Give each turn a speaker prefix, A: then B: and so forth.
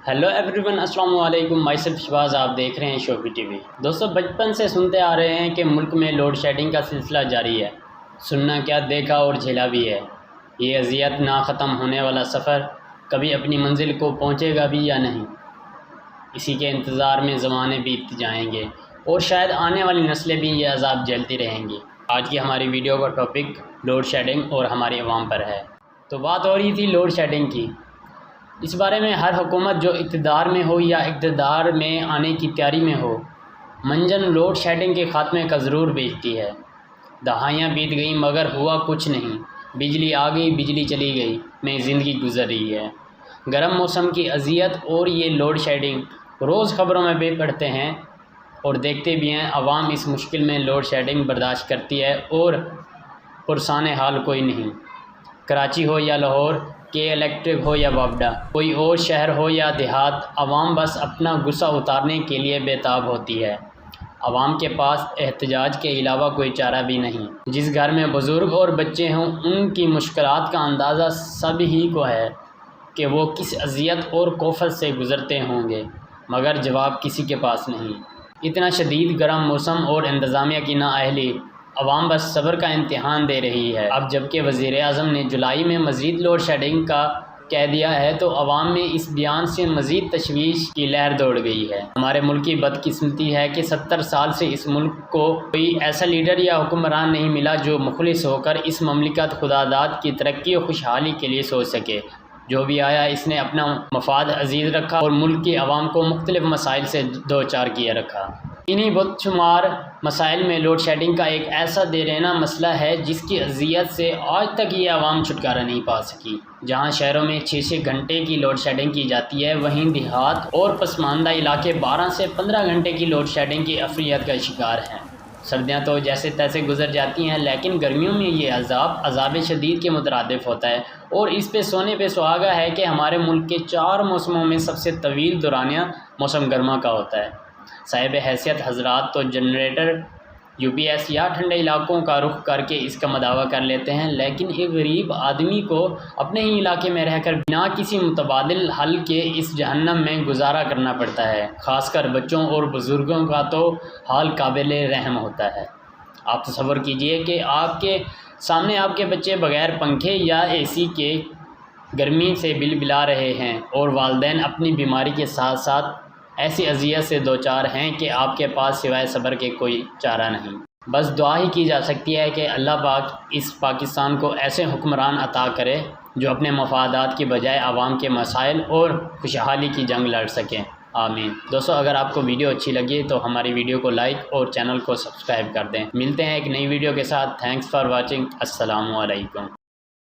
A: Hello every one, السلام علیکم، my self Shahbaz, آپ دیکھ رہے ہیں شوفی ٹی وی۔ دوستو، بچپن سے سنتے آ رہے ہیں کہ ملک میں لوڈ شیڈنگ کا سلسلہ جاری ہے۔ سننا کیا، دیکھا اور جھیلا بھی ہے۔ یہ اذیت نہ ختم ہونے والا سفر کبھی اپنی منزل کو پہنچے گا بھی یا نہیں، اسی کے انتظار میں زمانے بیت جائیں گے اور شاید آنے والی نسلیں بھی یہ عذاب جھیلتی رہیں گی۔ آج کی ہماری ویڈیو کا ٹاپک لوڈ شیڈنگ اور ہماری عوام پر ہے۔ تو بات ہو رہی تھی لوڈ شیڈنگ کی۔ اس بارے میں ہر حکومت جو اقتدار میں ہو یا اقتدار میں آنے کی تیاری میں ہو، منجن لوڈ شیڈنگ کے خاتمے کا ضرور بیچتی ہے۔ دہائیاں بیت گئیں مگر ہوا کچھ نہیں۔ بجلی آ گئی، بجلی چلی گئی میں زندگی گزر رہی ہے۔ گرم موسم کی اذیت اور یہ لوڈ شیڈنگ روز خبروں میں بھی پڑھتے ہیں اور دیکھتے بھی ہیں۔ عوام اس مشکل میں لوڈ شیڈنگ برداشت کرتی ہے اور پرسان حال کوئی نہیں۔ کراچی ہو یا لاہور، کے الیکٹرک ہو یا وابڈا، کوئی اور شہر ہو یا دیہات، عوام بس اپنا غصہ اتارنے کے لیے بے تاب ہوتی ہے۔ عوام کے پاس احتجاج کے علاوہ کوئی چارہ بھی نہیں۔ جس گھر میں بزرگ اور بچے ہوں، ان کی مشکلات کا اندازہ سب ہی کو ہے کہ وہ کس اذیت اور کوفت سے گزرتے ہوں گے، مگر جواب کسی کے پاس نہیں۔ اتنا شدید گرم موسم اور انتظامیہ کی نااہلی، عوام بس صبر کا امتحان دے رہی ہے۔ اب جبکہ وزیر اعظم نے جولائی میں مزید لوڈ شیڈنگ کا کہہ دیا ہے تو عوام میں اس بیان سے مزید تشویش کی لہر دوڑ گئی ہے۔ ہمارے ملک کی بدقسمتی ہے کہ 70 سال سے اس ملک کو کوئی ایسا لیڈر یا حکمران نہیں ملا جو مخلص ہو کر اس مملکت خداداد کی ترقی و خوشحالی کے لیے سوچ سکے۔ جو بھی آیا اس نے اپنا مفاد عزیز رکھا اور ملک کی عوام کو مختلف مسائل سے دوچار کیے رکھا۔ انہی بہت شمار مسائل میں لوڈ شیڈنگ کا ایک ایسا دیرینہ مسئلہ ہے جس کی اذیت سے آج تک یہ عوام چھٹکارا نہیں پا سکی۔ جہاں شہروں میں 6 گھنٹے کی لوڈ شیڈنگ کی جاتی ہے، وہیں دیہات اور پسماندہ علاقے 12 سے 15 گھنٹے کی لوڈ شیڈنگ کی افریت کا شکار ہیں۔ سردیاں تو جیسے تیسے گزر جاتی ہیں، لیکن گرمیوں میں یہ عذاب شدید کے مترادف ہوتا ہے، اور اس پہ سونے پہ سہاگا ہے کہ ہمارے ملک کے 4 موسموں میں سب سے طویل دورانیہ موسم گرما کا ہوتا ہے۔ صاحب حیثیت حضرات تو جنریٹر، یو پی ایس یا ٹھنڈے علاقوں کا رخ کر کے اس کا مداوع کر لیتے ہیں، لیکن ایک غریب آدمی کو اپنے ہی علاقے میں رہ کر بنا کسی متبادل حل کے اس جہنم میں گزارا کرنا پڑتا ہے۔ خاص کر بچوں اور بزرگوں کا تو حال قابل رحم ہوتا ہے۔ آپ تصور کیجئے کہ آپ کے سامنے آپ کے بچے بغیر پنکھے یا اے سی کے گرمی سے بلبلا رہے ہیں، اور والدین اپنی بیماری کے ساتھ ساتھ ایسی اذیت سے دوچار ہیں کہ آپ کے پاس سوائے صبر کے کوئی چارہ نہیں۔ بس دعا ہی کی جا سکتی ہے کہ اللہ پاک اس پاکستان کو ایسے حکمران عطا کرے جو اپنے مفادات کی بجائے عوام کے مسائل اور خوشحالی کی جنگ لڑ سکیں۔ آمین۔ دوستو، اگر آپ کو ویڈیو اچھی لگی تو ہماری ویڈیو کو لائک اور چینل کو سبسکرائب کر دیں۔ ملتے ہیں ایک نئی ویڈیو کے ساتھ۔ Thanks for watching. السلام علیکم۔